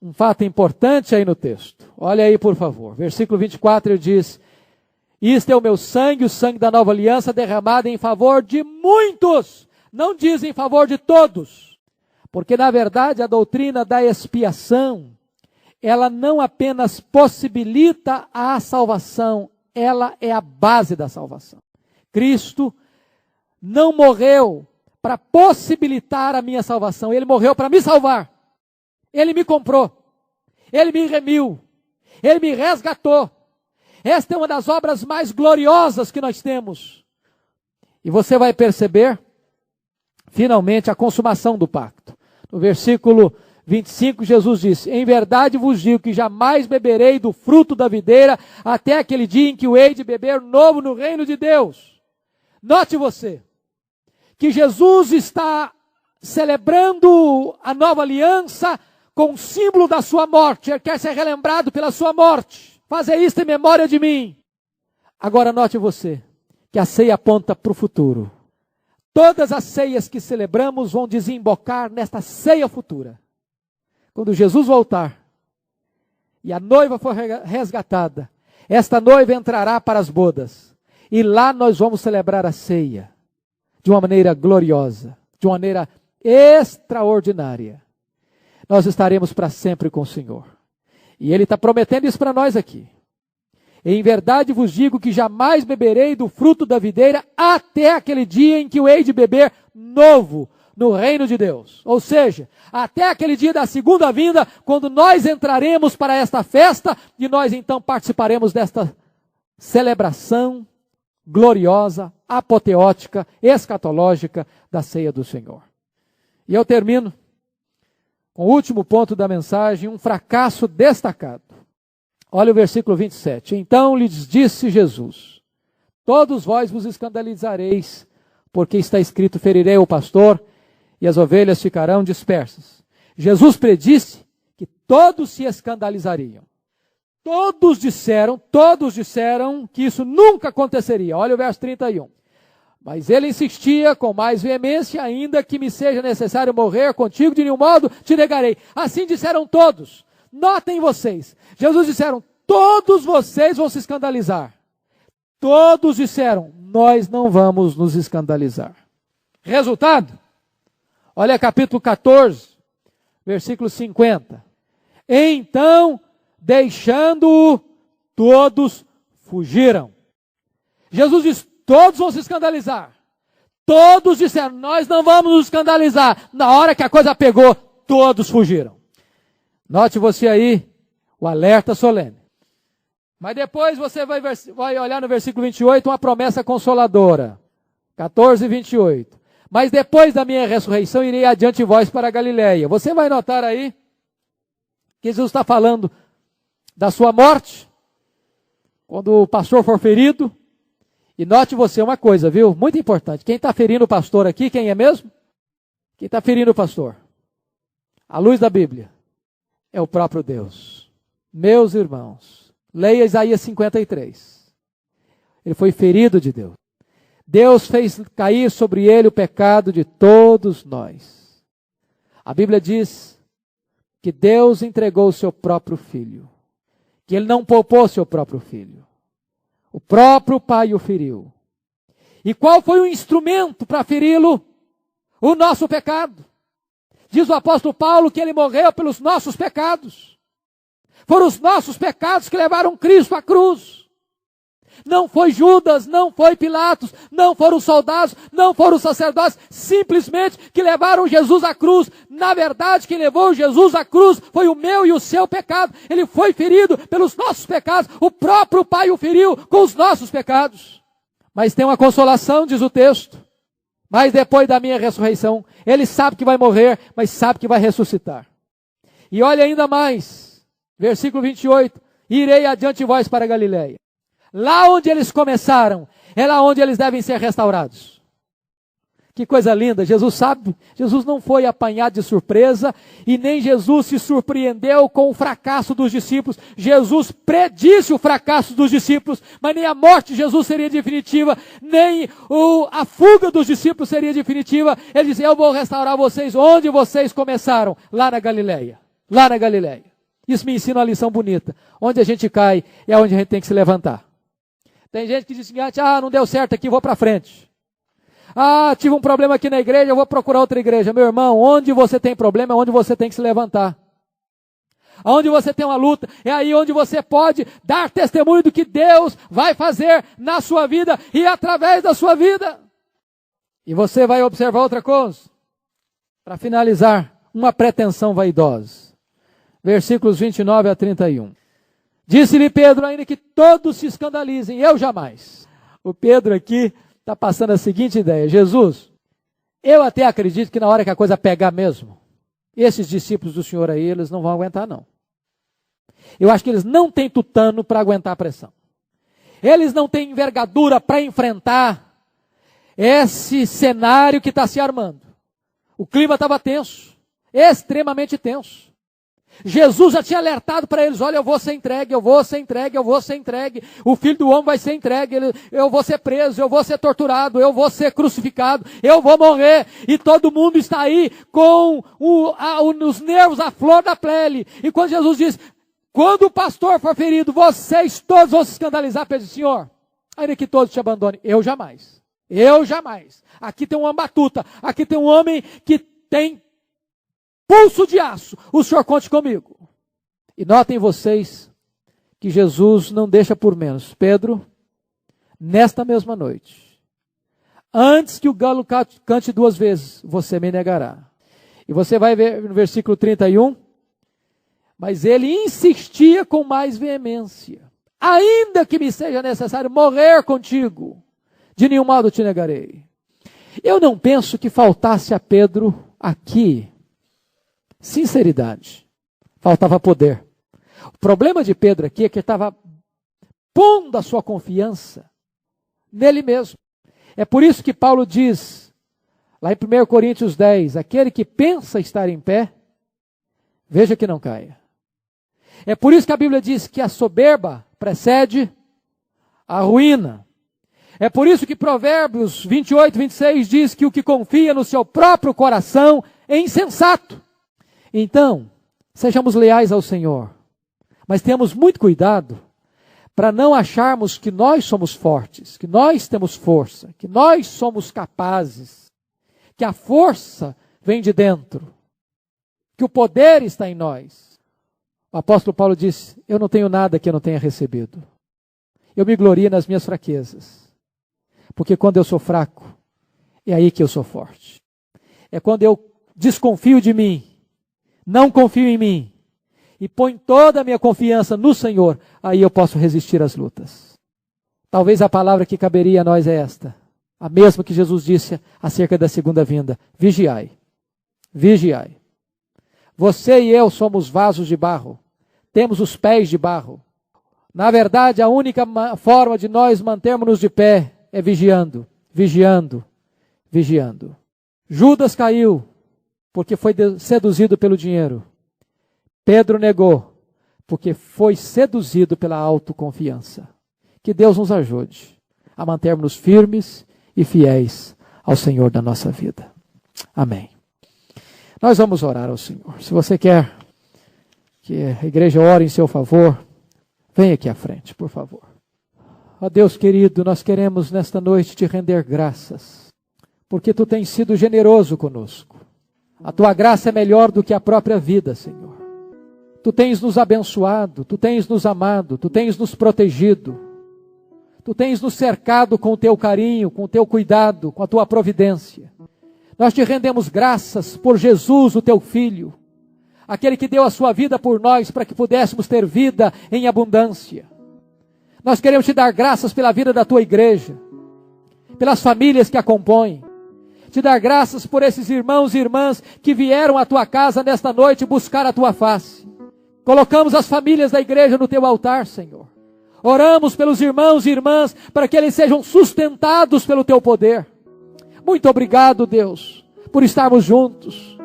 um fato importante aí no texto. Olha aí, por favor. Versículo 24, ele diz, isto é o meu sangue, o sangue da nova aliança, derramado em favor de muitos. Não diz em favor de todos. Porque, na verdade, a doutrina da expiação, ela não apenas possibilita a salvação, ela é a base da salvação. Cristo não morreu para possibilitar a minha salvação, Ele morreu para me salvar. Ele me comprou, Ele me remiu, Ele me resgatou. Esta é uma das obras mais gloriosas que nós temos. E você vai perceber, finalmente, a consumação do pacto. No versículo 25, Jesus disse, em verdade vos digo que jamais beberei do fruto da videira até aquele dia em que o hei de beber novo no reino de Deus. Note você, que Jesus está celebrando a nova aliança com o símbolo da sua morte. Ele quer ser relembrado pela sua morte. Fazer isto em memória de mim. Agora note você, que a ceia aponta para o futuro. Todas as ceias que celebramos vão desembocar nesta ceia futura. Quando Jesus voltar e a noiva for resgatada, esta noiva entrará para as bodas. E lá nós vamos celebrar a ceia de uma maneira gloriosa, de uma maneira extraordinária. Nós estaremos para sempre com o Senhor. E Ele está prometendo isso para nós aqui. Em verdade vos digo que jamais beberei do fruto da videira até aquele dia em que o hei de beber novo no reino de Deus. Ou seja, até aquele dia da segunda vinda, quando nós entraremos para esta festa e nós então participaremos desta celebração gloriosa, apoteótica, escatológica da ceia do Senhor. E eu termino com o último ponto da mensagem, um fracasso destacado. Olha o versículo 27. Então lhes disse Jesus, todos vós vos escandalizareis, porque está escrito, ferirei o pastor e as ovelhas ficarão dispersas. Jesus predisse que todos se escandalizariam. Todos disseram que isso nunca aconteceria. Olha o verso 31. Mas ele insistia com mais veemência, ainda que me seja necessário morrer contigo, de nenhum modo te negarei. Assim disseram todos. Notem vocês. Jesus disseram, todos vocês vão se escandalizar. Todos disseram, nós não vamos nos escandalizar. Resultado? Olha capítulo 14, versículo 50. Então, deixando-o, todos fugiram. Jesus diz, todos vão se escandalizar. Todos disseram, nós não vamos nos escandalizar. Na hora que a coisa pegou, todos fugiram. Note você aí o alerta solene. Mas depois você vai olhar no versículo 28 uma promessa consoladora. 14, 28. Mas depois da minha ressurreição irei adiante de vós para a Galileia. Você vai notar aí que Jesus está falando da sua morte, Quando o pastor for ferido, e note você uma coisa, viu? Muito importante. Quem está ferindo o pastor aqui, quem é mesmo? Quem está ferindo o pastor? À luz da Bíblia, é o próprio Deus. Meus irmãos, leia Isaías 53. Ele foi ferido de Deus. Deus fez cair sobre ele o pecado de todos nós. A Bíblia diz que Deus entregou o seu próprio filho. Que ele não poupou seu próprio filho. O próprio Pai o feriu. E qual foi o instrumento para feri-lo? O nosso pecado. Diz o apóstolo Paulo que ele morreu pelos nossos pecados. Foram os nossos pecados que levaram Cristo à cruz. Não foi Judas, não foi Pilatos, não foram os soldados, não foram os sacerdotes, simplesmente que levaram Jesus à cruz. Na verdade, quem levou Jesus à cruz foi o meu e o seu pecado. Ele foi ferido pelos nossos pecados. O próprio Pai o feriu com os nossos pecados. Mas tem uma consolação, diz o texto. Mas depois da minha ressurreição, ele sabe que vai morrer, mas sabe que vai ressuscitar. E olha ainda mais, versículo 28, irei adiante de vós para Galiléia. Lá onde eles começaram, é lá onde eles devem ser restaurados. Que coisa linda, Jesus sabe, Jesus não foi apanhado de surpresa e nem Jesus se surpreendeu com o fracasso dos discípulos. Jesus predisse o fracasso dos discípulos, mas nem a morte de Jesus seria definitiva, nem a fuga dos discípulos seria definitiva. Ele disse, eu vou restaurar vocês onde vocês começaram, lá na Galileia. Lá na Galileia. Isso me ensina uma lição bonita. Onde a gente cai é onde a gente tem que se levantar. Tem gente que diz o seguinte, não deu certo aqui, vou para frente. Tive um problema aqui na igreja, eu vou procurar outra igreja. Meu irmão, onde você tem problema é onde você tem que se levantar. Onde você tem uma luta, é aí onde você pode dar testemunho do que Deus vai fazer na sua vida e através da sua vida. E você vai observar outra coisa. Para finalizar, uma pretensão vaidosa. Versículos 29 a 31. Disse-lhe Pedro, ainda que todos se escandalizem, eu jamais. O Pedro aqui está passando a seguinte ideia. Jesus, eu até acredito que na hora que a coisa pegar mesmo, esses discípulos do Senhor aí, eles não vão aguentar não. Eu acho que eles não têm tutano para aguentar a pressão. Eles não têm envergadura para enfrentar esse cenário que está se armando. O clima estava tenso, extremamente tenso. Jesus já tinha alertado para eles, olha, eu vou ser entregue, eu vou ser entregue, eu vou ser entregue, o Filho do Homem vai ser entregue, eu vou ser preso, eu vou ser torturado, eu vou ser crucificado, eu vou morrer, e todo mundo está aí com os nervos à flor da pele. E quando Jesus diz, quando o pastor for ferido, vocês todos vão se escandalizar, Pedro, Senhor, ainda que todos te abandonem, eu jamais, aqui tem uma batuta, aqui tem um homem que tem pulso de aço, o Senhor conte comigo. E notem vocês que Jesus não deixa por menos. Pedro, nesta mesma noite, antes que o galo cante 2 vezes, você me negará. E você vai ver no versículo 31, mas ele insistia com mais veemência. Ainda que me seja necessário morrer contigo, de nenhum modo te negarei. Eu não penso que faltasse a Pedro aqui sinceridade, faltava poder. O problema de Pedro aqui é que ele estava pondo a sua confiança nele mesmo. É por isso que Paulo diz, lá em 1 Coríntios 10, aquele que pensa estar em pé, veja que não caia. É por isso que a Bíblia diz que a soberba precede a ruína. É por isso que Provérbios 28, 26 diz que o que confia no seu próprio coração é insensato. Então, sejamos leais ao Senhor, mas tenhamos muito cuidado para não acharmos que nós somos fortes, que nós temos força, que nós somos capazes, que a força vem de dentro, que o poder está em nós. O apóstolo Paulo disse, eu não tenho nada que eu não tenha recebido. Eu me glorio nas minhas fraquezas, porque quando eu sou fraco, é aí que eu sou forte. É quando eu desconfio de mim, não confio em mim, e ponho toda a minha confiança no Senhor, aí eu posso resistir às lutas. Talvez a palavra que caberia a nós é esta, a mesma que Jesus disse acerca da segunda vinda, vigiai, vigiai. Você e eu somos vasos de barro, temos os pés de barro, Na verdade, a única forma de nós mantermos-nos de pé é vigiando, vigiando, vigiando. Judas caiu porque foi seduzido pelo dinheiro. Pedro negou porque foi seduzido pela autoconfiança. Que Deus nos ajude a mantermos-nos firmes e fiéis ao Senhor da nossa vida. Amém. Nós vamos orar ao Senhor. Se você quer que a igreja ore em seu favor, venha aqui à frente, por favor. Ó Deus querido, nós queremos nesta noite te render graças, porque tu tens sido generoso conosco. A tua graça é melhor do que a própria vida, Senhor. Tu tens nos abençoado, tu tens nos amado, tu tens nos protegido. Tu tens nos cercado com o teu carinho, com o teu cuidado, com a tua providência. Nós te rendemos graças por Jesus, o teu Filho, aquele que deu a sua vida por nós para que pudéssemos ter vida em abundância. Nós queremos te dar graças pela vida da tua igreja, pelas famílias que a compõem. Te dar graças por esses irmãos e irmãs que vieram à tua casa nesta noite buscar a tua face. Colocamos as famílias da igreja no teu altar, Senhor. Oramos pelos irmãos e irmãs para que eles sejam sustentados pelo teu poder. Muito obrigado, Deus, por estarmos juntos.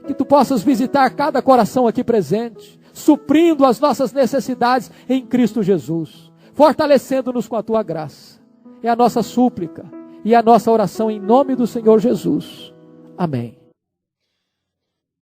Que tu possas visitar cada coração aqui presente, suprindo as nossas necessidades em Cristo Jesus, fortalecendo-nos com a tua graça. É a nossa súplica e a nossa oração em nome do Senhor Jesus. Amém.